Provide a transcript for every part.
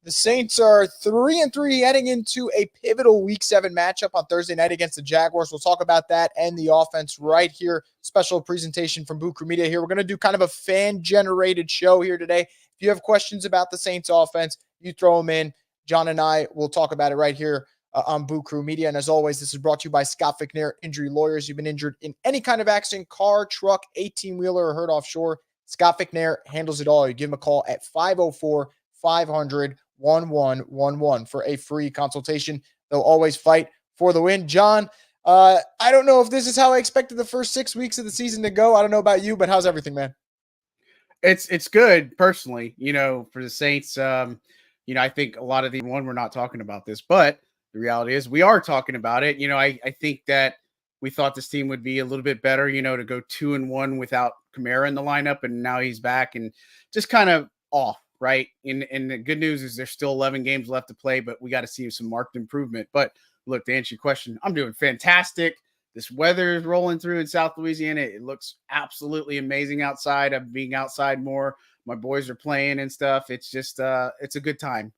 The Saints are 3-3 heading into a pivotal Week 7 matchup on Thursday night against the Jaguars. We'll talk about that and the offense right here. Special presentation from Boo Crew Media here. We're going to do kind of a fan-generated show here today. If you have questions about the Saints offense, you throw them in. John and I will talk about it right here on Boo Crew Media. And as always, this is brought to you by Scott Fickner Injury Lawyers. You've been injured in any kind of accident, car, truck, 18-wheeler, or hurt offshore. Scott Fickner handles it all. You give him a call at 504-500-1111 for a free consultation. They'll always fight for the win. John, I don't know if this is how I expected the first 6 weeks of the season to go. I don't know about you, but how's everything, man? It's good personally, for the Saints. I think a lot of we're not talking about this, but the reality is we are talking about it. I think that we thought this team would be a little bit better, to go 2-1 without Kamara in the lineup, and now he's back and just kind of off, right? And the good news is there's still 11 games left to play, but we got to see some marked improvement. But look, to answer your question, I'm doing fantastic. This weather is rolling through in South Louisiana. It looks absolutely amazing outside. I'm being outside more. My boys are playing and stuff. It's just, it's a good time.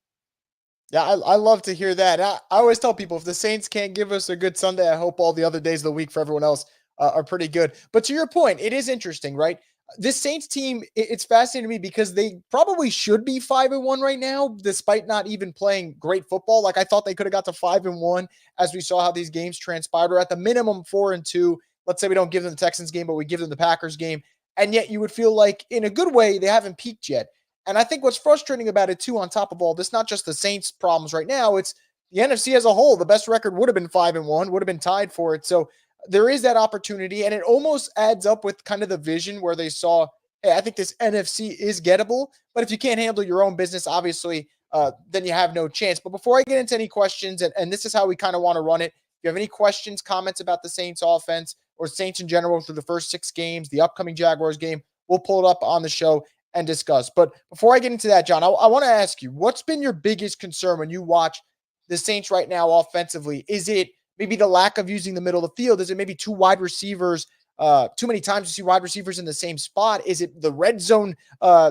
Yeah, I love to hear that. I always tell people if the Saints can't give us a good Sunday, I hope all the other days of the week for everyone else are pretty good. But to your point, it is interesting, right? This Saints team, it's fascinating to me because they probably should be 5-1 right now, despite not even playing great football. Like I thought they could have got to 5-1 as we saw how these games transpired, or at the minimum 4-2. Let's say we don't give them the Texans game, but we give them the Packers game. And yet you would feel like in a good way, they haven't peaked yet. And I think what's frustrating about it, too, on top of all this, not just the Saints' problems right now, it's the NFC as a whole. The best record would have been 5-1, would have been tied for it. So there is that opportunity, and it almost adds up with kind of the vision where they saw, hey, I think this NFC is gettable, but if you can't handle your own business, obviously, then you have no chance. But before I get into any questions, and this is how we kind of want to run it, if you have any questions, comments about the Saints offense or Saints in general through the first 6 games, the upcoming Jaguars game, we'll pull it up on the show and discuss. But before I get into that, John, I want to ask you, what's been your biggest concern when you watch the Saints right now offensively? Is it maybe the lack of using the middle of the field? Is it maybe two wide receivers, too many times you see wide receivers in the same spot? Is it the red zone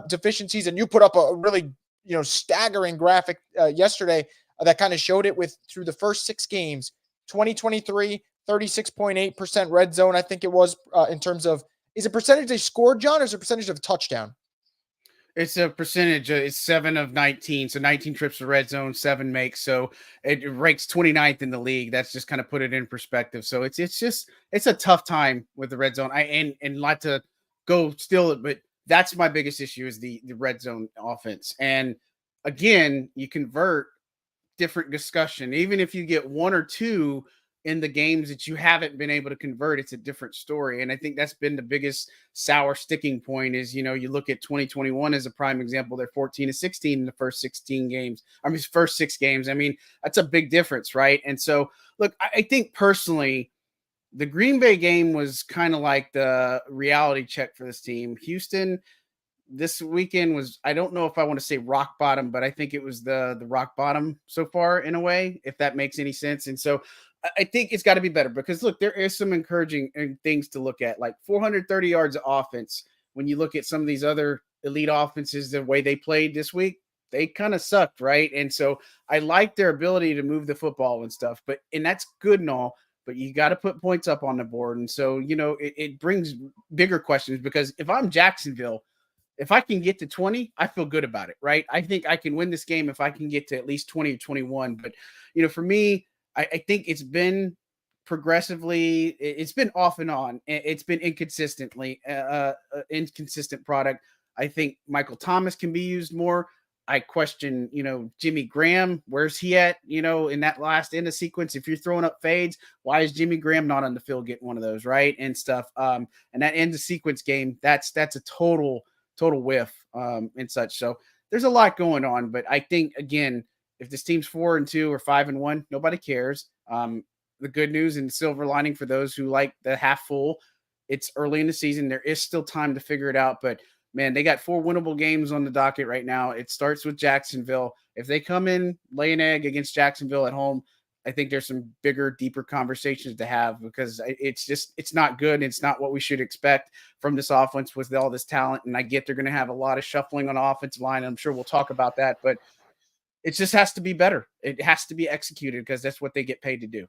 deficiencies? And you put up a really, staggering graphic yesterday that kind of showed it with through the first 6 games, 2023, 36.8% red zone. I think it was in terms of, is it percentage they scored, John, or is it percentage of touchdown? It's a percentage. It's 7 of 19. So 19 trips to red zone, 7 makes. So it ranks 29th in the league. That's just kind of put it in perspective. So it's a tough time with the red zone. And not to go steal it, but that's my biggest issue is the red zone offense. And again, you convert different discussion. Even if you get 1 or 2 in the games that you haven't been able to convert, it's a different story. And I think that's been the biggest sour sticking point is, you look at 2021 as a prime example. They're 14-16 in the first 16 games. First 6 games. That's a big difference, right? And so, look, I think personally, the Green Bay game was kind of like the reality check for this team. Houston this weekend was, I don't know if I want to say rock bottom, but I think it was the rock bottom so far in a way, if that makes any sense. And so I think it's got to be better because look, there is some encouraging things to look at, like 430 yards of offense. When you look at some of these other elite offenses, the way they played this week, they kind of sucked, right? And so I like their ability to move the football and stuff, and that's good and all, but you got to put points up on the board. And so, it brings bigger questions because if I'm Jacksonville, if I can get to 20, I feel good about it, right? I think I can win this game if I can get to at least 20 or 21. But, for me, I think it's been progressively, it's been off and on. It's been inconsistent product. I think Michael Thomas can be used more. I question, Jimmy Graham, where's he at, in that last end of sequence? If you're throwing up fades, why is Jimmy Graham not on the field getting one of those, right? And stuff. And that end of sequence game, that's a total whiff and such. So there's a lot going on, but I think, again, if this team's 4-2 or 5-1, nobody cares. The good news and the silver lining for those who like the half full, it's early in the season. There is still time to figure it out, but man, they got 4 winnable games on the docket right now. It starts with Jacksonville. If they come in, lay an egg against Jacksonville at home, I think there's some bigger, deeper conversations to have because it's not good. It's not what we should expect from this offense with all this talent. And I get they're going to have a lot of shuffling on the offensive line. I'm sure we'll talk about that, but it just has to be better. It has to be executed because that's what they get paid to do.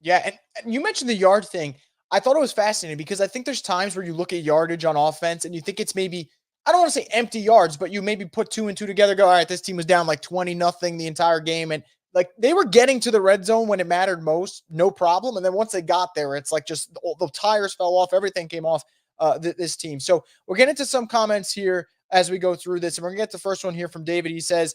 Yeah, and you mentioned the yard thing. I thought it was fascinating because I think there's times where you look at yardage on offense and you think it's maybe, I don't want to say empty yards, but you maybe put two and two together, go, all right, this team was down like 20-0 the entire game. And like they were getting to the red zone when it mattered most, no problem. And then once they got there, it's like just the tires fell off, everything came off this team. So we're getting to some comments here as we go through this. And we're going to get the first one here from David. He says,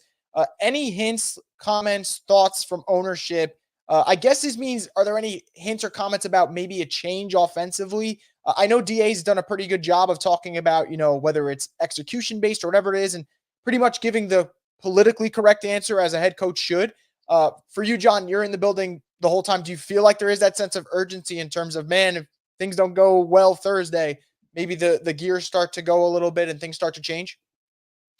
any hints, comments, thoughts from ownership? I guess this means, are there any hints or comments about maybe a change offensively? I know DA's done a pretty good job of talking about, whether it's execution based or whatever it is, and pretty much giving the politically correct answer as a head coach should. For you, John, you're in the building the whole time. Do you feel like there is that sense of urgency in terms of, man, if things don't go well Thursday, maybe the gears start to go a little bit and things start to change?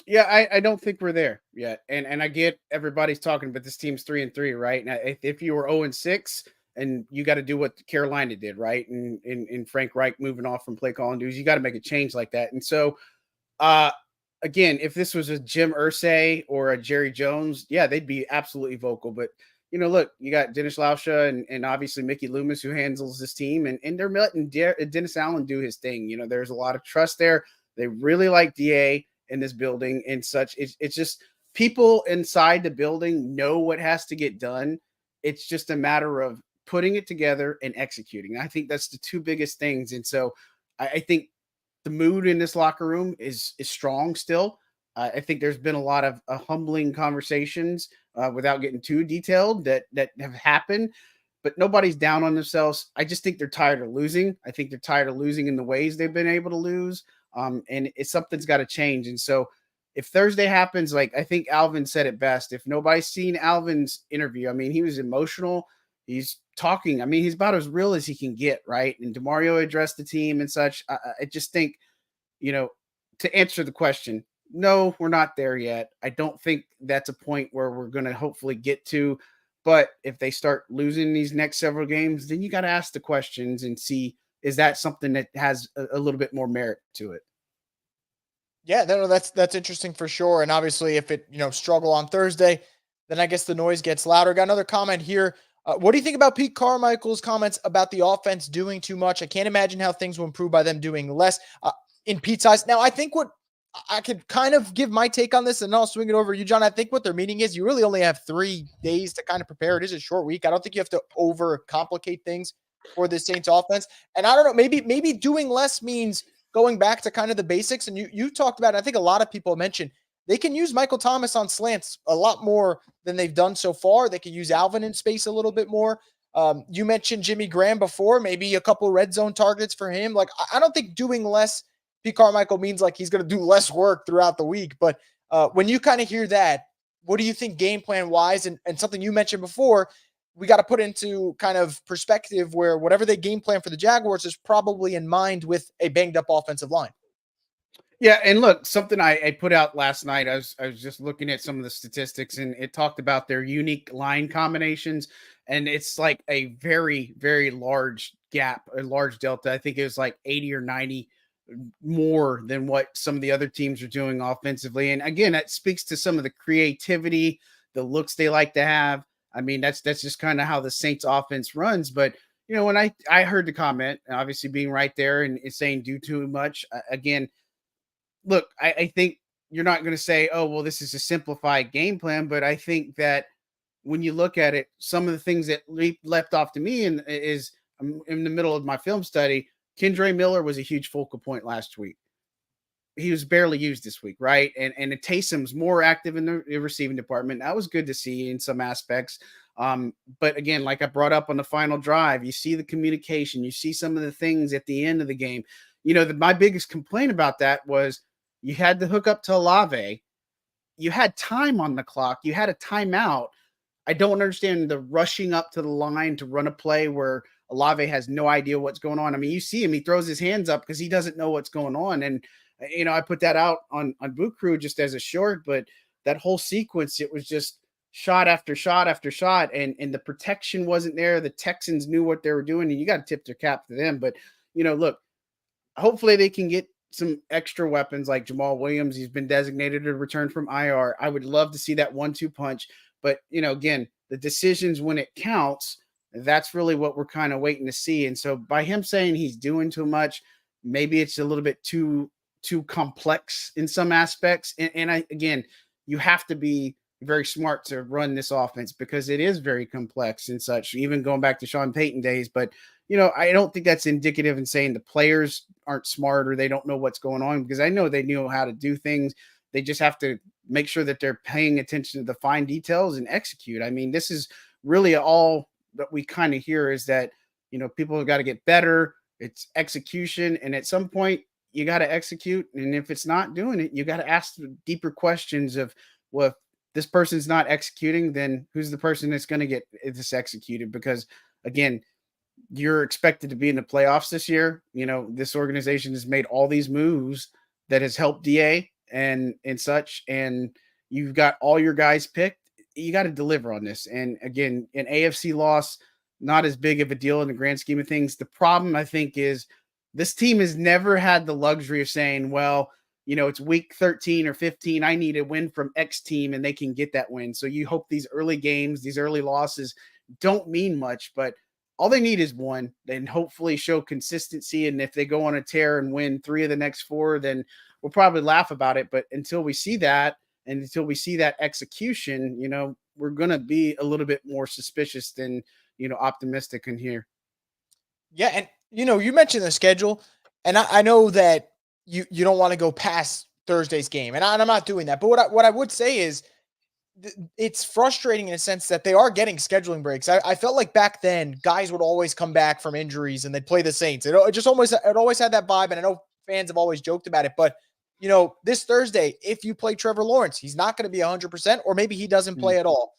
Yeah, I don't think we're there yet. And I get everybody's talking, but this team's 3-3, right? Now, if you were 0-6 and you got to do what Carolina did, right? And Frank Reich moving off from play calling duties, you got to make a change like that. And so uh again, if this was a Jim Irsay or a Jerry Jones, yeah, they'd be absolutely vocal. But look, you got Dennis Lauscha and obviously Mickey Loomis who handles this team, and they're letting Dennis Allen do his thing. There's a lot of trust there. They really like DA in this building and such. It's just people inside the building know what has to get done. It's just a matter of putting it together and executing. I think that's the two biggest things. And so I think the mood in this locker room is strong still. I think there's been a lot of humbling conversations without getting too detailed that have happened, but nobody's down on themselves. I just think they're tired of losing. I think they're tired of losing in the ways they've been able to lose. And something's got to change. And so if Thursday happens, like I think Alvin said it best, if nobody's seen Alvin's interview, I mean, he was emotional. He's talking. I mean, he's about as real as he can get, right? And DeMario addressed the team and such. I just think, to answer the question, no, we're not there yet. I don't think that's a point where we're going to hopefully get to. But if they start losing these next several games, then you got to ask the questions and see, is that something that has a little bit more merit to it? Yeah, no, that's interesting for sure. And obviously, if it struggle on Thursday, then I guess the noise gets louder. Got another comment here. What do you think about Pete Carmichael's comments about the offense doing too much? I can't imagine how things will improve by them doing less. In Pete's eyes, now I think what I could kind of give my take on this, and I'll swing it over to you, John. I think what they're meaning is you really only have 3 days to kind of prepare. It is a short week. I don't think you have to overcomplicate things for the Saints offense. And I don't know, maybe doing less means going back to kind of the basics. And you talked about, I think a lot of people mentioned they can use Michael Thomas on slants a lot more than they've done so far. They can use Alvin in space a little bit more. You mentioned Jimmy Graham before, maybe a couple red zone targets for him. Like, I don't think doing less Pete Carmichael means like he's going to do less work throughout the week. But when you kind of hear that, what do you think game plan wise? And something you mentioned before, we got to put into kind of perspective where whatever they game plan for the Jaguars is probably in mind with a banged up offensive line. Yeah, and look, something I put out last night, I was just looking at some of the statistics, and it talked about their unique line combinations, and it's like a very, very large gap, a large delta. I think it was like 80 or 90 more than what some of the other teams are doing offensively. And again, that speaks to some of the creativity, the looks they like to have. I mean, that's just kind of how the Saints offense runs. But when I heard the comment, obviously being right there and saying do too much, again, look, I think you're not going to say, oh, well, this is a simplified game plan. But I think that when you look at it, some of the things that left off to me is I'm in the middle of my film study. Kendre Miller was a huge focal point last week. He was barely used this week, right? And Taysom's more active in the receiving department. That was good to see in some aspects. But again, like I brought up on the final drive, you see the communication, you see some of the things at the end of the game. My biggest complaint about that was you had to hook up to Olave. You had time on the clock. You had a timeout. I don't understand the rushing up to the line to run a play where Olave has no idea what's going on. I mean, you see him, he throws his hands up because he doesn't know what's going on. And, I put that out on Boot Crew just as a short, but that whole sequence, it was just shot after shot after shot. And the protection wasn't there. The Texans knew what they were doing, and you got to tip their cap to them. But, look, hopefully they can get some extra weapons like Jamal Williams. He's been designated to return from IR. I would love to see that 1-2 punch. But, again, the decisions when it counts, that's really what we're kind of waiting to see. And so by him saying he's doing too much, maybe it's a little bit too complex in some aspects. And again, you have to be very smart to run this offense because it is very complex and such, even going back to Sean Payton days. But, I don't think that's indicative in saying the players aren't smart or they don't know what's going on, because I know they know how to do things. They just have to make sure that they're paying attention to the fine details and execute. I mean, this is really all that we kind of hear is that, people have got to get better. It's execution. And at some point you got to execute. And if it's not doing it, you got to ask the deeper questions of, well, if this person's not executing, then who's the person that's going to get this executed? Because again, you're expected to be in the playoffs this year. This organization has made all these moves that has helped DA and such, and you've got all your guys picked. You got to deliver on this. And again, an AFC loss, not as big of a deal in the grand scheme of things. The problem, I think, is this team has never had the luxury of saying, well, it's week 13 or 15. I need a win from X team and they can get that win. So you hope these early games, these early losses don't mean much, but all they need is one, and hopefully show consistency. And if they go on a tear and win 3 of the next 4, then we'll probably laugh about it. But until we see that, and until we see that execution, we're going to be a little bit more suspicious than, optimistic in here. Yeah. And, you mentioned the schedule, and I know that you don't want to go past Thursday's game, and I'm not doing that. But what I would say is, it's frustrating in a sense that they are getting scheduling breaks. I felt like back then guys would always come back from injuries and they'd play the Saints. It always had that vibe. And I know fans have always joked about it, but this Thursday, if you play Trevor Lawrence, he's not going to be 100%, or maybe he doesn't play at all.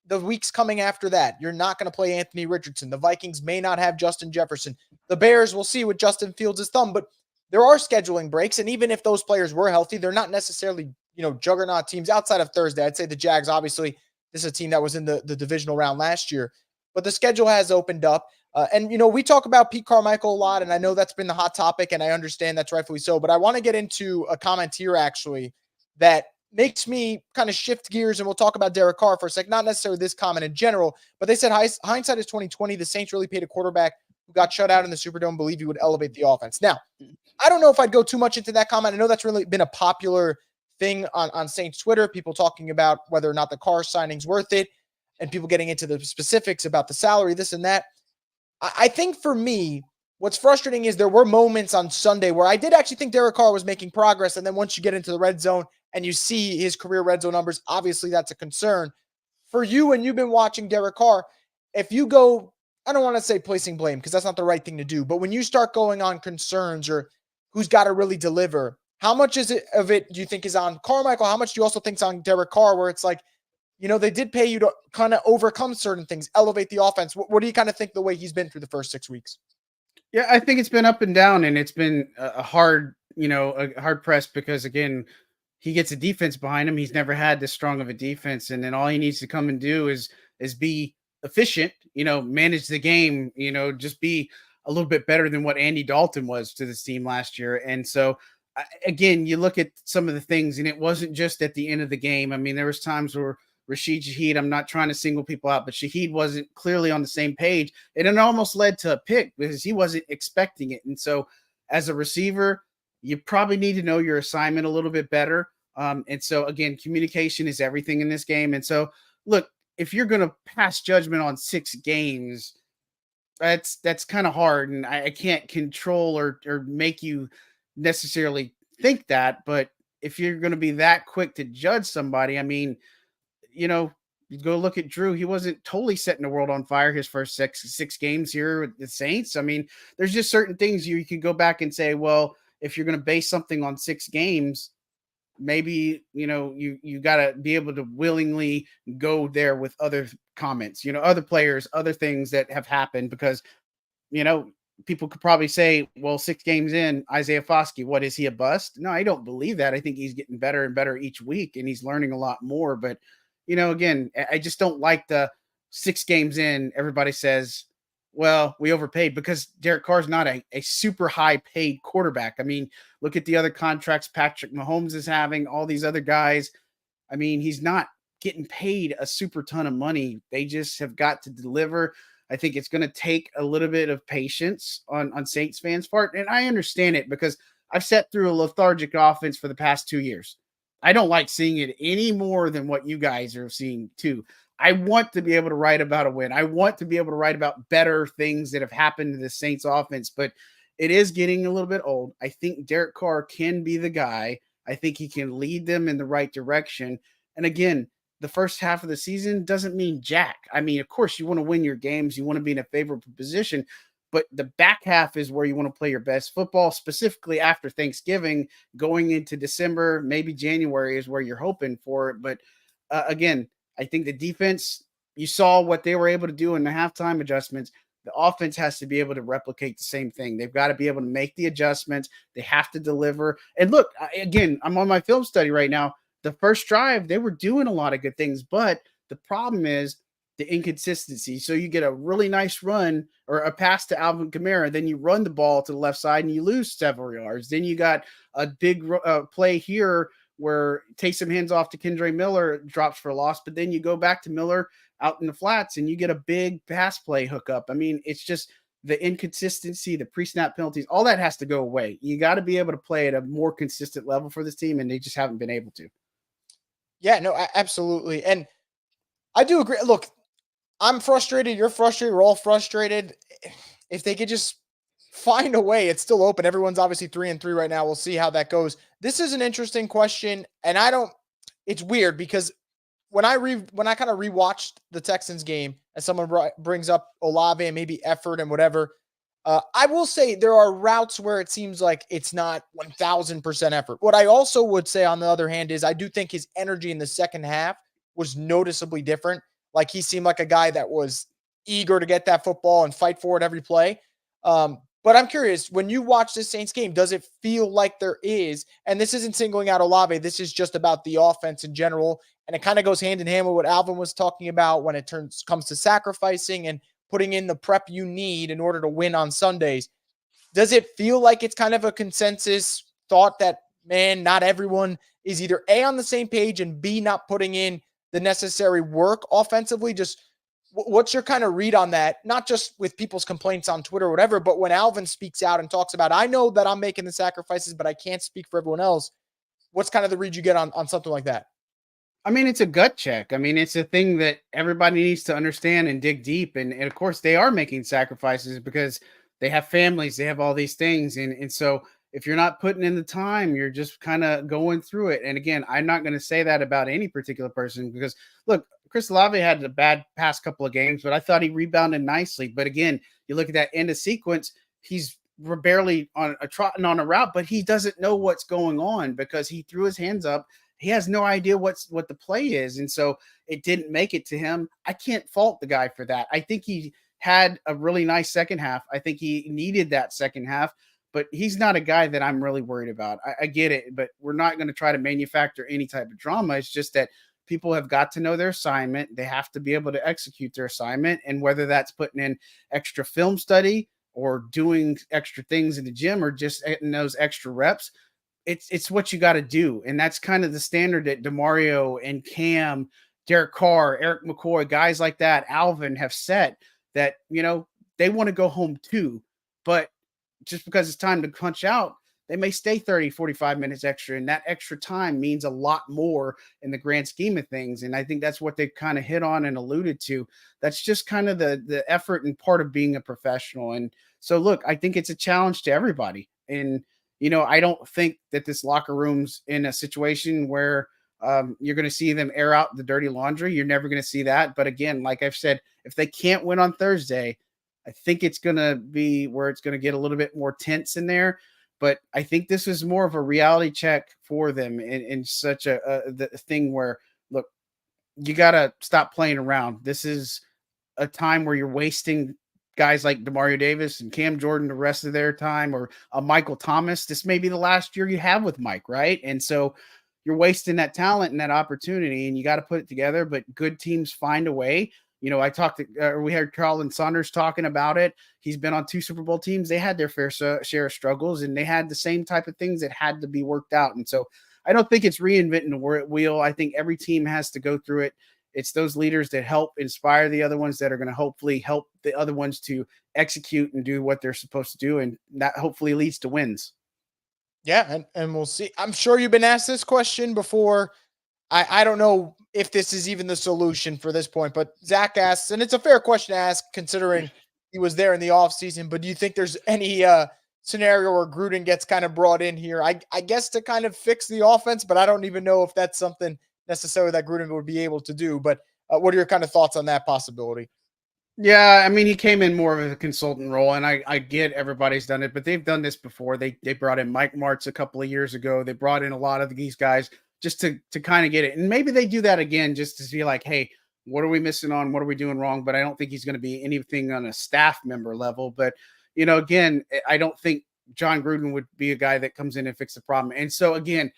The weeks coming after that, you're not going to play Anthony Richardson. The Vikings may not have Justin Jefferson. The Bears will see with Justin Fields' thumb, but there are scheduling breaks. And even if those players were healthy, they're not necessarily juggernaut teams outside of Thursday. I'd say the Jags, obviously, this is a team that was in the divisional round last year, but the schedule has opened up. And we talk about Pete Carmichael a lot, and I know that's been the hot topic, and I understand that's rightfully so, but I want to get into a comment here, actually, that makes me kind of shift gears, and we'll talk about Derek Carr for a sec. Not necessarily this comment in general, but they said hindsight is 2020. The Saints really paid a quarterback who got shut out in the Superdome, believe he would elevate the offense. Now, I don't know if I'd go too much into that comment. I know that's really been a popular thing on Saints Twitter, people talking about whether or not the Carr signing's worth it, and people getting into the specifics about the salary, this and that. I think for me, what's frustrating is there were moments on Sunday where I did actually think Derek Carr was making progress, and then once you get into the red zone and you see his career red zone numbers, obviously that's a concern. For you, and you've been watching Derek Carr, if you go, I don't want to say placing blame because that's not the right thing to do, but when you start going on concerns or who's got to really deliver, how much do you think is on Carmichael? How much do you also think is on Derek Carr, where it's like, they did pay you to kind of overcome certain things, elevate the offense. What do you kind of think the way he's been through the first 6 weeks? Yeah, I think it's been up and down, and it's been a hard press because, again, he gets a defense behind him. He's never had this strong of a defense, and then all he needs to come and do is be efficient, manage the game, just be a little bit better than what Andy Dalton was to this team last year. And so, again, you look at some of the things, and it wasn't just at the end of the game. I mean, there was times where Rashid Shaheed, I'm not trying to single people out, but Shaheed wasn't clearly on the same page. And it almost led to a pick because he wasn't expecting it. And so as a receiver, you probably need to know your assignment a little bit better. And so, again, communication is everything in this game. And so, look, if you're going to pass judgment on 6 games, that's kind of hard. And I can't control or make you necessarily think that. But if you're going to be that quick to judge somebody, I mean, you go look at Drew. He wasn't totally setting the world on fire his first six games here with the Saints. I mean, there's just certain things you can go back and say, well, if you're going to base something on 6 games, maybe, you got to be able to willingly go there with other comments, other players, other things that have happened, because, people could probably say, well, 6 games in, Isaiah Foskey, what, is he a bust? No, I don't believe that. I think he's getting better and better each week, and he's learning a lot more. But, again, I just don't like the 6 games in, everybody says, well, we overpaid because Derek Carr's not a super high paid quarterback. I mean, look at the other contracts Patrick Mahomes is having, all these other guys. I mean, he's not getting paid a super ton of money. They just have got to deliver. I think it's going to take a little bit of patience on Saints fans' part. And I understand it because I've sat through a lethargic offense for the past 2 years. I don't like seeing it any more than what you guys are seeing too. I want to be able to write about a win. I want to be able to write about better things that have happened to the Saints offense, but it is getting a little bit old. I think Derek Carr can be the guy. I think he can lead them in the right direction. And again, the first half of the season doesn't mean jack. I mean, of course, you want to win your games, you want to be in a favorable position, but the back half is where you want to play your best football, specifically after Thanksgiving, going into December, maybe January is where you're hoping for it. But again, I think the defense, you saw what they were able to do in the halftime adjustments. The offense has to be able to replicate the same thing. They've got to be able to make the adjustments. They have to deliver. And look, again, I'm on my film study right now. The first drive, they were doing a lot of good things, but the problem is the inconsistency. So you get a really nice run or a pass to Alvin Kamara, then you run the ball to the left side and you lose several yards. Then you got a big play here where Taysom hands off to Kendre Miller, drops for a loss, but then you go back to Miller out in the flats and you get a big pass play hookup. I mean, it's just the inconsistency, the pre-snap penalties, all that has to go away. You got to be able to play at a more consistent level for this team, and they just haven't been able to. Yeah, no, absolutely. And I do agree. Look, I'm frustrated. You're frustrated. We're all frustrated. If they could just find a way, it's still open. Everyone's obviously 3-3 right now. We'll see how that goes. This is an interesting question, and it's weird because when I kind of rewatched the Texans game, and someone brings up Olave and maybe effort and whatever, I will say there are routes where it seems like it's not 1,000% effort. What I also would say, on the other hand, is I do think his energy in the second half was noticeably different. Like, he seemed like a guy that was eager to get that football and fight for it every play. But I'm curious, when you watch this Saints game, does it feel like there is, and this isn't singling out Olave, this is just about the offense in general, and it kind of goes hand in hand with what Alvin was talking about when it comes to sacrificing and putting in the prep you need in order to win on Sundays. Does it feel like it's kind of a consensus thought that, man, not everyone is either A, on the same page, and B, not putting in the necessary work offensively? Just what's your kind of read on that? Not just with people's complaints on Twitter or whatever, but when Alvin speaks out and talks about, I know that I'm making the sacrifices, but I can't speak for everyone else. What's kind of the read you get on something like that? I mean, it's a gut check. I mean, it's a thing that everybody needs to understand and dig deep. And of course, they are making sacrifices because they have families, they have all these things. And so if you're not putting in the time, you're just kind of going through it. And again, I'm not going to say that about any particular person because look, Chris Olave had a bad past couple of games, but I thought he rebounded nicely. But again, you look at that end of sequence, he's barely on a trotting on a route, but he doesn't know what's going on because he threw his hands up. He has no idea what the play is. And so it didn't make it to him. I can't fault the guy for that. I think he had a really nice second half. I think he needed that second half, but he's not a guy that I'm really worried about. I get it, but we're not going to try to manufacture any type of drama. It's just that people have got to know their assignment. They have to be able to execute their assignment. And whether that's putting in extra film study or doing extra things in the gym or just in those extra reps, it's what you got to do. And that's kind of the standard that DeMario and Cam, Derek Carr, Eric McCoy, guys like that, Alvin have set that, they want to go home too. But just because it's time to punch out, they may stay 30, 45 minutes extra. And that extra time means a lot more in the grand scheme of things. And I think that's what they kind of hit on and alluded to. That's just kind of the effort and part of being a professional. And so, look, I think it's a challenge to everybody. And I don't think that this locker room's in a situation where you're going to see them air out the dirty laundry. You're never going to see that. But again, like I've said, if they can't win on Thursday, I think it's going to be where it's going to get a little bit more tense in there. But I think this is more of a reality check for them in such the thing where, look, you got to stop playing around. This is a time where you're wasting guys like DeMario Davis and Cam Jordan the rest of their time, or Michael Thomas. This may be the last year you have with Mike, right? And so you're wasting that talent and that opportunity, and you got to put it together. But good teams find a way. I talked to, we heard Carlton Saunders talking about it. He's been on 2 Super Bowl teams. They had their fair share of struggles, and they had the same type of things that had to be worked out. And so I don't think it's reinventing the wheel. I think every team has to go through it. It's those leaders that help inspire the other ones that are going to hopefully help the other ones to execute and do what they're supposed to do. And that hopefully leads to wins. Yeah, and we'll see. I'm sure you've been asked this question before. I don't know if this is even the solution for this point, but Zach asks, and it's a fair question to ask considering he was there in the offseason, but do you think there's any scenario where Gruden gets kind of brought in here? I guess to kind of fix the offense, but I don't even know if that's something necessarily that Gruden would be able to do. But what are your kind of thoughts on that possibility? Yeah, I mean, he came in more of a consultant role, and I get everybody's done it, but they've done this before. They brought in Mike Martz a couple of years ago. They brought in a lot of these guys just to kind of get it, and maybe they do that again just to be like, hey, what are we missing on? What are we doing wrong? But I don't think he's going to be anything on a staff member level. But again, I don't think John Gruden would be a guy that comes in and fix the problem. And so again,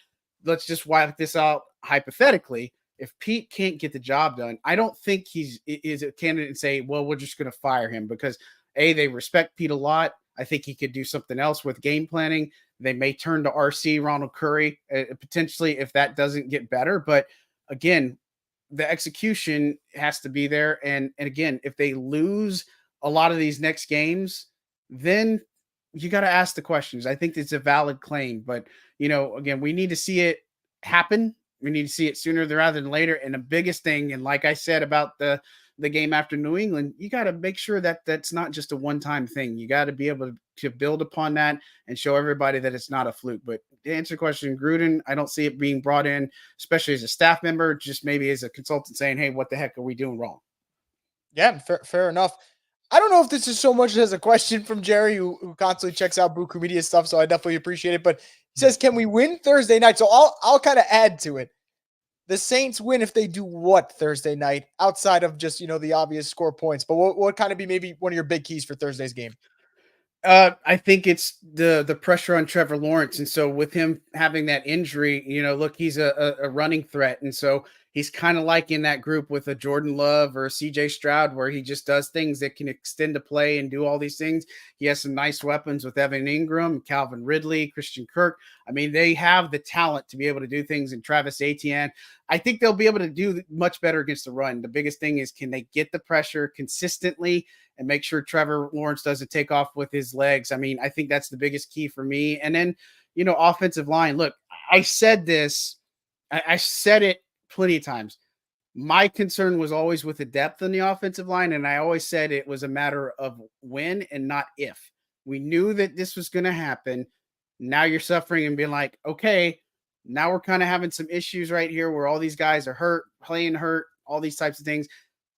let's just wipe this out hypothetically. If Pete can't get the job done, I don't think is a candidate and say, well, we're just going to fire him because they respect Pete a lot. I think he could do something else with game planning. They may turn to RC Ronald Curry potentially if that doesn't get better. But again, the execution has to be there. And again, if they lose a lot of these next games, then you got to ask the questions. I think it's a valid claim, but again, we need to see it happen. We need to see it sooner rather than later. And the biggest thing, and like I said about the game after New England, you got to make sure that that's not just a one-time thing. You got to be able to build upon that and show everybody that it's not a fluke. But to answer the question, Gruden, I don't see it being brought in, especially as a staff member, just maybe as a consultant saying, hey, what the heck are we doing wrong? Yeah, fair enough. I don't know if this is so much as a question from Jerry, who constantly checks out Buku Media stuff, so I definitely appreciate it. But he says, "Can we win Thursday night?" So I'll kind of add to it. The Saints win if they do what Thursday night outside of just the obvious score points. But what kind of be maybe one of your big keys for Thursday's game? I think it's the pressure on Trevor Lawrence, and so with him having that injury, look, he's a running threat, and so he's kind of like in that group with a Jordan Love or a CJ Stroud, where he just does things that can extend the play and do all these things. He has some nice weapons with Evan Ingram, Calvin Ridley, Christian Kirk. I mean, they have the talent to be able to do things. And Travis Etienne, I think they'll be able to do much better against the run. The biggest thing is, can they get the pressure consistently and make sure Trevor Lawrence doesn't take off with his legs? I mean, I think that's the biggest key for me. And then, offensive line. Look, I said this, I said it plenty of times. My concern was always with the depth on the offensive line. And I always said it was a matter of when and not if. We knew that this was going to happen. Now you're suffering and being like, okay, now we're kind of having some issues right here where all these guys are hurt, playing hurt, all these types of things.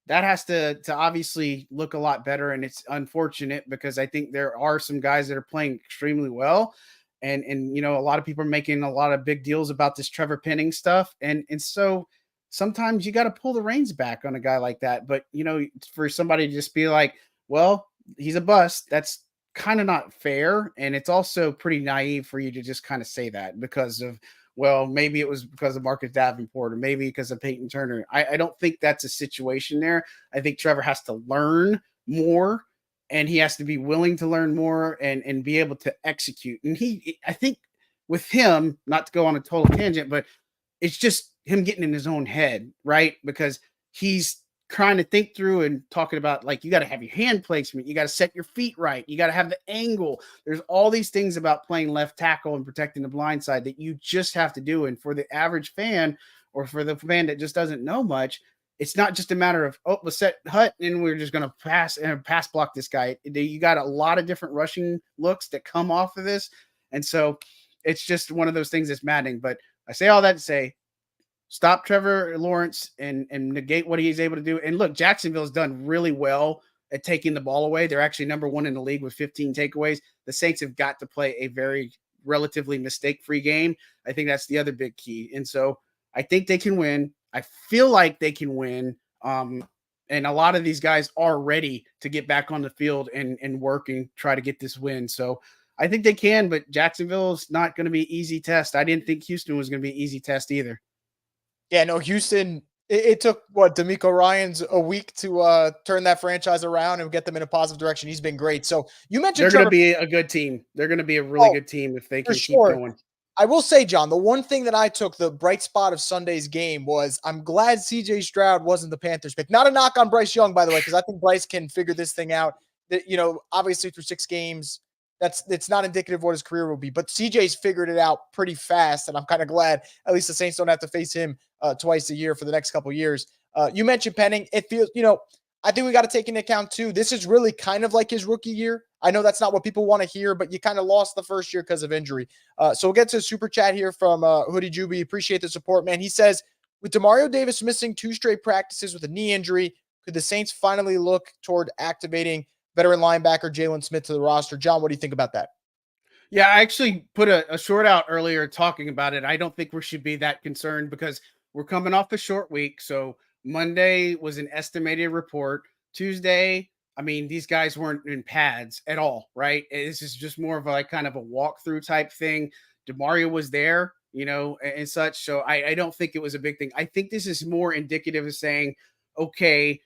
That has to obviously look a lot better. And it's unfortunate because I think there are some guys that are playing extremely well. And a lot of people are making a lot of big deals about this Trevor Penning stuff. And so sometimes you got to pull the reins back on a guy like that. But, for somebody to just be like, well, he's a bust, that's kind of not fair. And it's also pretty naive for you to just kind of say that because of, well, maybe it was because of Marcus Davenport or maybe because of Peyton Turner. I don't think that's a situation there. I think Trevor has to learn more and he has to be willing to learn more and be able to execute. And I think with him, not to go on a total tangent, but it's just him getting in his own head, right? Because he's trying to think through and talking about, like, you got to have your hand placement, you got to set your feet right, you got to have the angle. There's all these things about playing left tackle and protecting the blind side that you just have to do. And for the average fan or for the fan that just doesn't know much, it's not just a matter of, oh, let's set hut and we're just going to pass block this guy. You got a lot of different rushing looks that come off of this. And so it's just one of those things that's maddening. But I say all that to say, stop Trevor Lawrence and negate what he's able to do. And look, Jacksonville's done really well at taking the ball away. They're actually number one in the league with 15 takeaways. The Saints have got to play a very relatively mistake-free game. I think that's the other big key. And so I think they can win. I feel like they can win. And a lot of these guys are ready to get back on the field and work and try to get this win. So I think they can, but Jacksonville's not going to be an easy test. I didn't think Houston was going to be an easy test either. Yeah, no, Houston It took what, D'Amico Ryans a week to turn that franchise around and get them in a positive direction. He's been great. So you mentioned They're going to Trevor. be a good team. They're going to be a really Oh, good team if they for can keep sure. going. I will say, John, the one thing that I took the bright spot of Sunday's game was I'm glad CJ Stroud wasn't the Panthers pick. Not a knock on Bryce Young, by the way, because I think Bryce can figure this thing out. That, obviously through 6 games, it's not indicative of what his career will be. But CJ's figured it out pretty fast, and I'm kind of glad at least the Saints don't have to face him twice a year for the next couple of years. You mentioned Penning. It feels, I think we got to take into account too. This is really kind of like his rookie year. I know that's not what people want to hear, but you kind of lost the first year because of injury. So we'll get to a super chat here from Hoodie Juby. Appreciate the support, man. He says, with Demario Davis missing 2 straight practices with a knee injury, could the Saints finally look toward activating veteran linebacker Jaylen Smith to the roster? John, what do you think about that? Yeah, I actually put a short out earlier talking about it. I don't think we should be that concerned because we're coming off a short week. So Monday was an estimated report. Tuesday, I mean, these guys weren't in pads at all, right? This is just more of a kind of a walkthrough type thing. DeMario was there, and such. So I don't think it was a big thing. I think this is more indicative of saying, okay,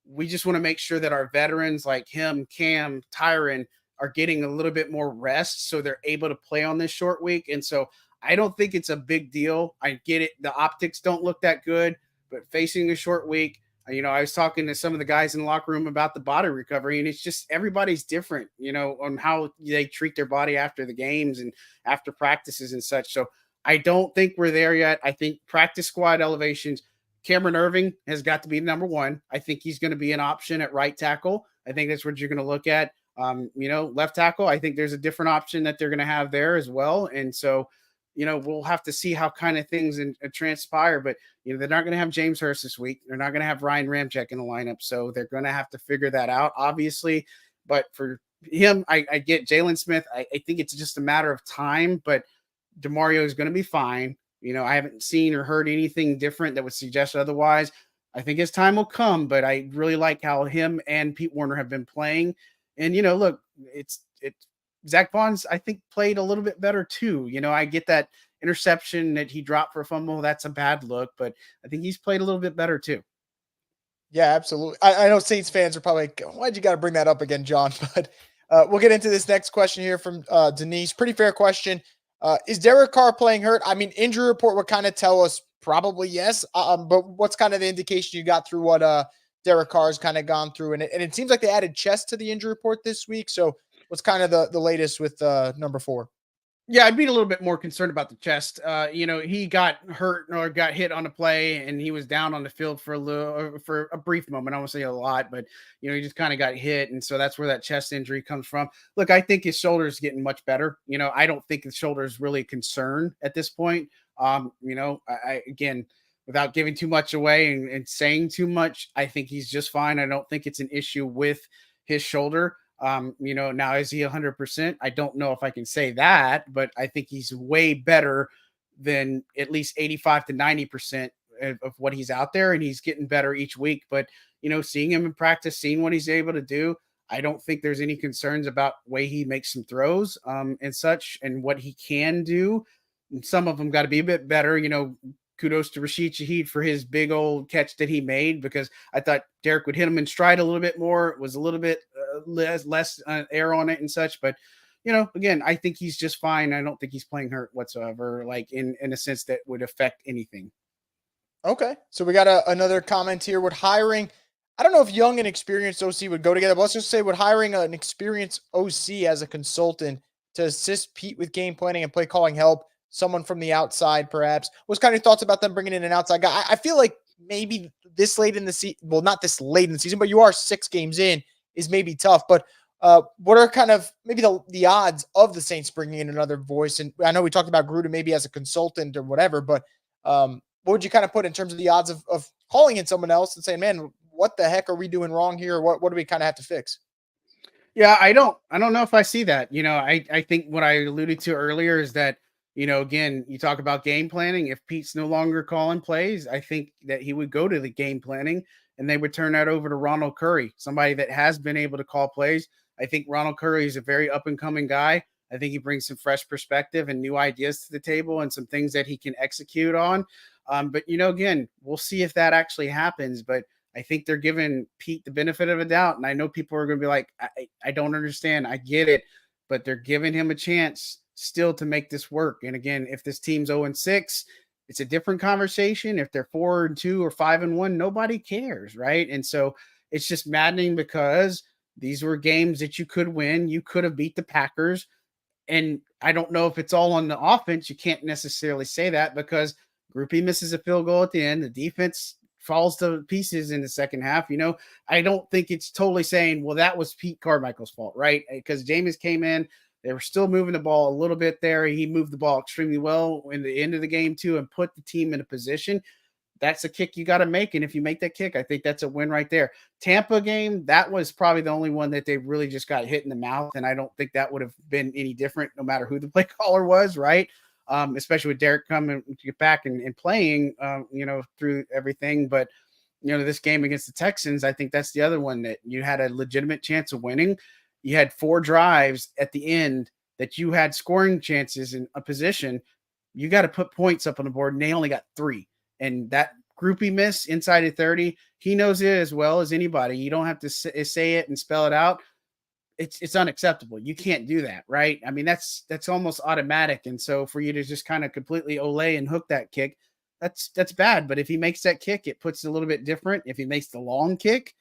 we just want to make sure that our veterans like him, Cam, Tyron, are getting a little bit more rest so they're able to play on this short week. And so I don't think it's a big deal. I get it. The optics don't look that good, but facing a short week, I was talking to some of the guys in the locker room about the body recovery, and it's just everybody's different, on how they treat their body after the games and after practices and such. So I don't think we're there yet. I think practice squad elevations, Cameron Irving has got to be number one. I think he's going to be an option at right tackle. I think that's what you're going to look at. Left tackle, I think there's a different option that they're going to have there as well. And so, we'll have to see how kind of things transpire. But, they're not going to have James Hurst this week. They're not going to have Ryan Ramczyk in the lineup. So they're going to have to figure that out, obviously. But for him, I get Jaylen Smith. I think it's just a matter of time. But DeMario is going to be fine. I haven't seen or heard anything different that would suggest otherwise. I think his time will come, but I really like how him and Pete Werner have been playing. And, look, it's Zach Vaughn's, I think, played a little bit better too. I get that interception that he dropped for a fumble. That's a bad look, but I think he's played a little bit better too. Yeah, absolutely. I know Saints fans are probably like, why'd you got to bring that up again, John? But we'll get into this next question here from Denise. Pretty fair question. Is Derek Carr playing hurt? I mean, injury report would kind of tell us probably yes. But what's kind of the indication you got through what Derek Carr has kind of gone through? And it seems like they added chest to the injury report this week. So what's kind of the latest with number 4? Yeah, I'd be a little bit more concerned about the chest. He got hurt or got hit on a play, and he was down on the field for a brief moment. I won't say a lot, but he just kind of got hit, and so that's where that chest injury comes from. Look, I think his shoulder is getting much better. I don't think his shoulder is really a concern at this point. I again, without giving too much away and saying too much, I think he's just fine. I don't think it's an issue with his shoulder. Now is he 100%? I don't know if I can say that, but I think he's way better than at least 85 to 90% of what he's out there, and he's getting better each week. But seeing him in practice, seeing what he's able to do, I don't think there's any concerns about the way he makes some throws and such, and what he can do. And some of them got to be a bit better. Kudos to Rashid Shaheed for his big old catch that he made, because I thought Derek would hit him in stride a little bit more. It was a little bit less air on it and such. But, again, I think he's just fine. I don't think he's playing hurt whatsoever, like in a sense that would affect anything. Okay. So we got another comment here. Would hiring, I don't know if young and experienced OC would go together, but let's just say would hiring an experienced OC as a consultant to assist Pete with game planning and play calling help, someone from the outside perhaps? What's kind of your thoughts about them bringing in an outside guy? I feel like maybe this late in the season, well, not this late in the season, but you are 6 games in, is maybe tough. But what are kind of maybe the odds of the Saints bringing in another voice? And I know we talked about Gruden maybe as a consultant or whatever, but what would you kind of put in terms of the odds of calling in someone else and saying, man, what the heck are we doing wrong here? What do we kind of have to fix? Yeah, I don't know if I see that. I think what I alluded to earlier is that, again, you talk about game planning. If Pete's no longer calling plays, I think that he would go to the game planning and they would turn that over to Ronald Curry, somebody that has been able to call plays. I think Ronald Curry is a very up and coming guy. I think he brings some fresh perspective and new ideas to the table and some things that he can execute on. But again, we'll see if that actually happens. But I think they're giving Pete the benefit of a doubt. And I know people are going to be like, I don't understand. I get it. But they're giving him a chance still to make this work. And again, if this team's 0-6, it's a different conversation. If they're 4-2 or 5-1, nobody cares, right? And so it's just maddening because these were games that you could win. You could have beat the Packers. And I don't know if it's all on the offense. You can't necessarily say that because Groupie misses a field goal at the end. The defense falls to pieces in the second half. I don't think it's totally saying, well, that was Pete Carmichael's fault, right? Because Jameis came in. They were still moving the ball a little bit there. He moved the ball extremely well in the end of the game, too, and put the team in a position. That's a kick you got to make. And if you make that kick, I think that's a win right there. Tampa game, that was probably the only one that they really just got hit in the mouth. And I don't think that would have been any different no matter who the play caller was, right? Especially with Derek coming to get back and playing, through everything. But, this game against the Texans, I think that's the other one that you had a legitimate chance of winning. You had 4 drives at the end that you had scoring chances in a position. You got to put points up on the board, and they only got 3. And that Groupie miss inside of 30, he knows it as well as anybody. You don't have to say it and spell it out. It's unacceptable. You can't do that, right? I mean, that's almost automatic. And so for you to just kind of completely olay and hook that kick, that's bad. But if he makes that kick, it puts it a little bit different. If he makes the long kick,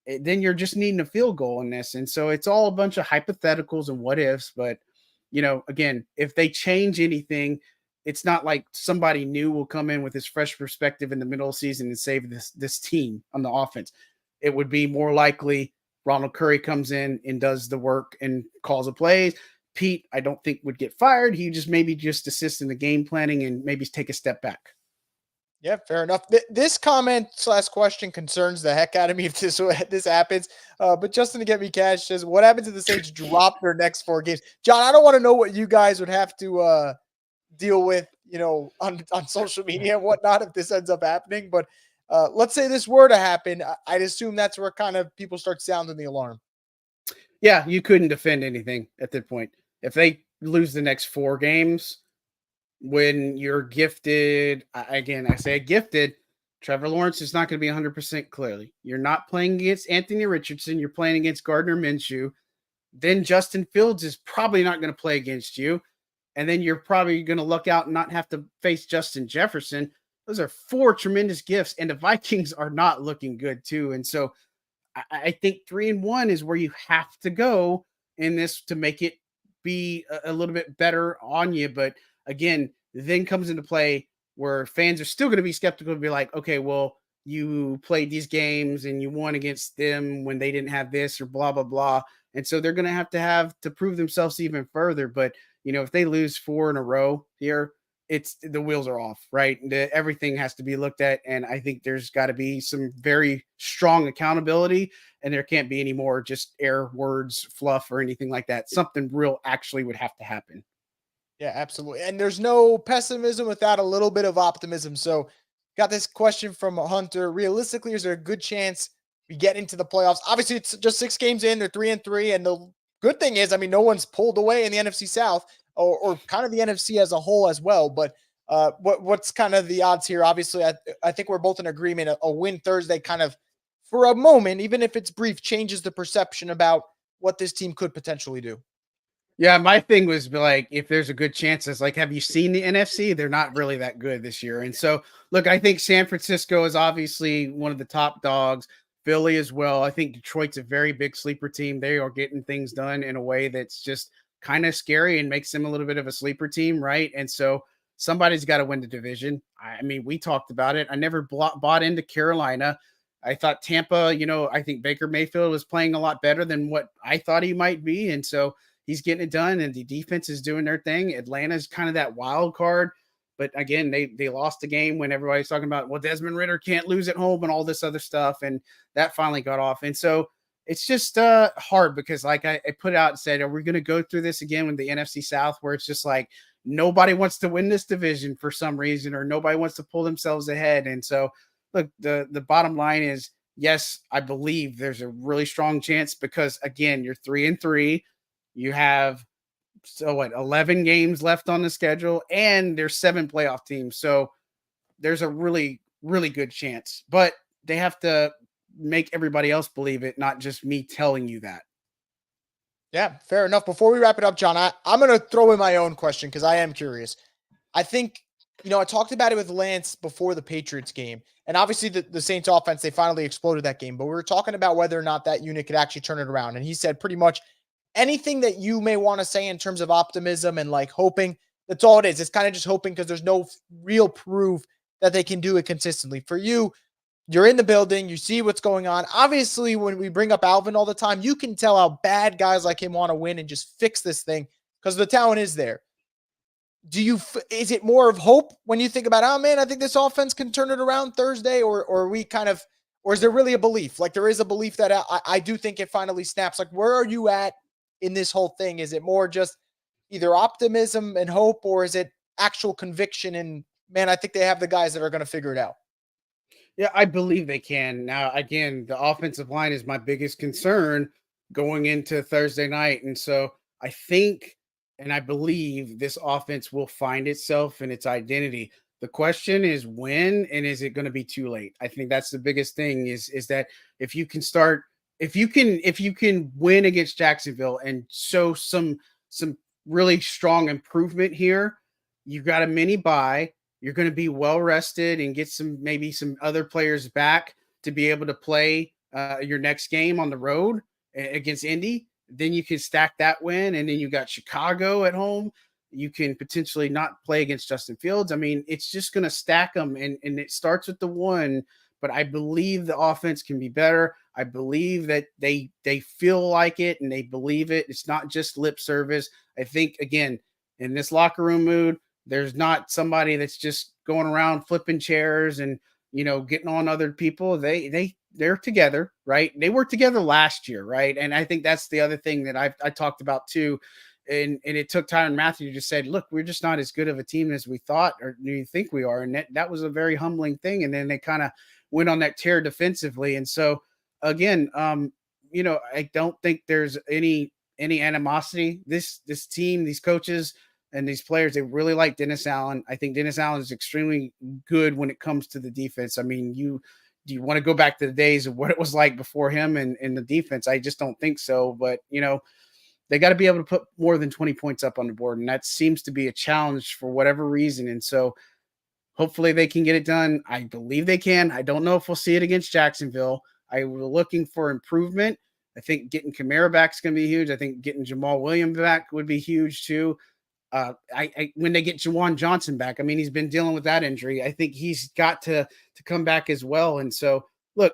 then you're just needing a field goal in this. And so it's all a bunch of hypotheticals and what ifs. But, again, if they change anything, it's not like somebody new will come in with his fresh perspective in the middle of the season and save this team on the offense. It would be more likely Ronald Curry comes in and does the work and calls the plays. Pete, I don't think would get fired. He just assist in the game planning and maybe take a step back. Yeah, fair enough. This comment / question concerns the heck out of me if this happens. But Justin to get me cash says, what happens if the Saints drop their next 4 games? John, I don't want to know what you guys would have to deal with, on social media and whatnot if this ends up happening. But let's say this were to happen. I'd assume that's where kind of people start sounding the alarm. Yeah, you couldn't defend anything at that point. If they lose the next 4 games, when you're gifted, again, I say gifted, Trevor Lawrence is not going to be 100% clearly. You're not playing against Anthony Richardson. You're playing against Gardner Minshew. Then Justin Fields is probably not going to play against you. And then you're probably going to look out and not have to face Justin Jefferson. Those are 4 tremendous gifts, and the Vikings are not looking good too. And so I think 3-1 is where you have to go in this to make it be a little bit better on you. But again, then comes into play where fans are still going to be skeptical to be like, okay, well, you played these games and you won against them when they didn't have this or blah, blah, blah. And so they're going to have to prove themselves even further. But, if they lose 4 in a row here, it's the wheels are off, right? Everything has to be looked at. And I think there's got to be some very strong accountability, and there can't be any more just air words, fluff, or anything like that. Something real actually would have to happen. Yeah, absolutely. And there's no pessimism without a little bit of optimism. So got this question from Hunter. Realistically, is there a good chance we get into the playoffs? Obviously, it's just 6 games in. They're 3-3. And the good thing is, no one's pulled away in the NFC South or kind of the NFC as a whole as well. But what's kind of the odds here? Obviously, I think we're both in agreement. A win Thursday kind of, for a moment, even if it's brief, changes the perception about what this team could potentially do. Yeah, my thing was like, if there's a good chance, it's like, have you seen the NFC? They're not really that good this year. And so, look, I think San Francisco is obviously one of the top dogs. Philly as well. I think Detroit's a very big sleeper team. They are getting things done in a way that's just kind of scary and makes them a little bit of a sleeper team, right? And so somebody's got to win the division. I mean, we talked about it. I never bought into Carolina. I thought Tampa, I think Baker Mayfield was playing a lot better than what I thought he might be. And so he's getting it done, and the defense is doing their thing. Atlanta's kind of that wild card. But again, they lost the game when everybody's talking about, well, Desmond Ridder can't lose at home and all this other stuff. And that finally got off. And so it's just hard because like I put out and said, are we going to go through this again with the NFC South where it's just like nobody wants to win this division for some reason or nobody wants to pull themselves ahead? And so, look, the bottom line is, yes, I believe there's a really strong chance because, again, you're 3-3. You have 11 games left on the schedule, and there's 7 playoff teams. So there's a really, really good chance, but they have to make everybody else believe it, not just me telling you that. Yeah, fair enough. Before we wrap it up, John, I'm going to throw in my own question because I am curious. I think, I talked about it with Lance before the Patriots game. And obviously the Saints offense, they finally exploded that game. But we were talking about whether or not that unit could actually turn it around. And he said pretty much anything that you may want to say in terms of optimism and like hoping, that's all it is. It's kind of just hoping because there's no real proof that they can do it consistently. For you, you're in the building, you see what's going on. Obviously, when we bring up Alvin all the time, you can tell how bad guys like him want to win and just fix this thing because the talent is there. Is it more of hope when you think about, oh man, I think this offense can turn it around Thursday, or are we kind of, or is there really a belief? Like there is a belief that I do think it finally snaps. Like where are you at in this whole thing? Is it more just either optimism and hope, or is it actual conviction and man, I think they have the guys that are going to figure it out? Yeah, I believe they can. Now, again, the offensive line is my biggest concern going into Thursday night. And so I think and I believe this offense will find itself and its identity. The question is when and is it going to be too late? I think that's the biggest thing is that if you can start if you can win against Jacksonville and show some really strong improvement here, you got a mini bye. You're going to be well rested and get maybe some other players back to be able to play your next game on the road against Indy. Then you can stack that win, and then you got Chicago at home. You can potentially not play against Justin Fields. I mean, it's just going to stack them, and it starts with the one. But I believe the offense can be better. I believe that they feel like it and they believe it. It's not just lip service. I think again in this locker room mood, there's not somebody that's just going around flipping chairs and getting on other people. They're together, right? They were together last year, right? And I think that's the other thing that I talked about too. And it took Tyrann Mathieu just said, look, we're just not as good of a team as we thought or you think we are. And that was a very humbling thing. And then they kind of went on that tear defensively. And so again, I don't think there's any animosity. This team, these coaches and these players, they really like Dennis Allen. I think Dennis Allen is extremely good when it comes to the defense. I mean, do you want to go back to the days of what it was like before him and the defense? I just don't think so. But, they got to be able to put more than 20 points up on the board. And that seems to be a challenge for whatever reason. And so hopefully they can get it done. I believe they can. I don't know if we'll see it against Jacksonville. I was looking for improvement. I think getting Kamara back is going to be huge. I think getting Jamal Williams back would be huge too. When they get Jawan Johnson back, I mean, he's been dealing with that injury. I think he's got to come back as well. And so, look,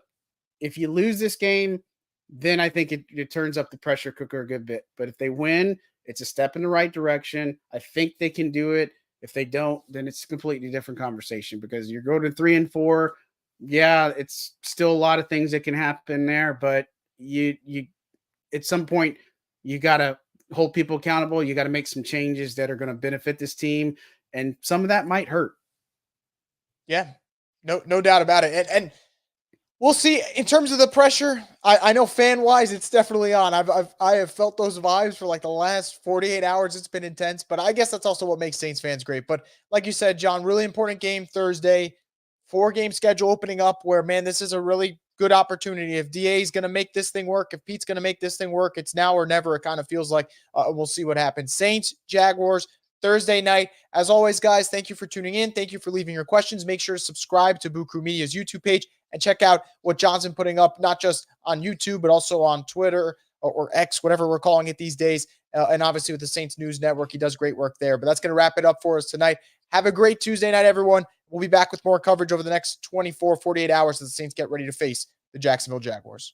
if you lose this game, then I think it turns up the pressure cooker a good bit. But if they win, it's a step in the right direction. I think they can do it. If they don't, then it's a completely different conversation because you're going to 3-4. Yeah, it's still a lot of things that can happen there, but you at some point you got to hold people accountable. You got to make some changes that are going to benefit this team, and some of that might hurt. Yeah, no doubt about it. And we'll see in terms of the pressure. I know fan wise, it's definitely on. I have felt those vibes for like the last 48 hours. It's been intense, but I guess that's also what makes Saints fans great. But like you said, John, really important game Thursday, 4-game schedule opening up where, man, this is a really good opportunity. If DA is going to make this thing work, if Pete's going to make this thing work, it's now or never. It kind of feels like we'll see what happens. Saints, Jaguars, Thursday night. As always, guys, thank you for tuning in. Thank you for leaving your questions. Make sure to subscribe to Boo Crew Media's YouTube page and check out what John's been putting up, not just on YouTube, but also on Twitter or X, whatever we're calling it these days. And obviously with the Saints News Network, he does great work there. But that's going to wrap it up for us tonight. Have a great Tuesday night, everyone. We'll be back with more coverage over the next 24, 48 hours as the Saints get ready to face the Jacksonville Jaguars.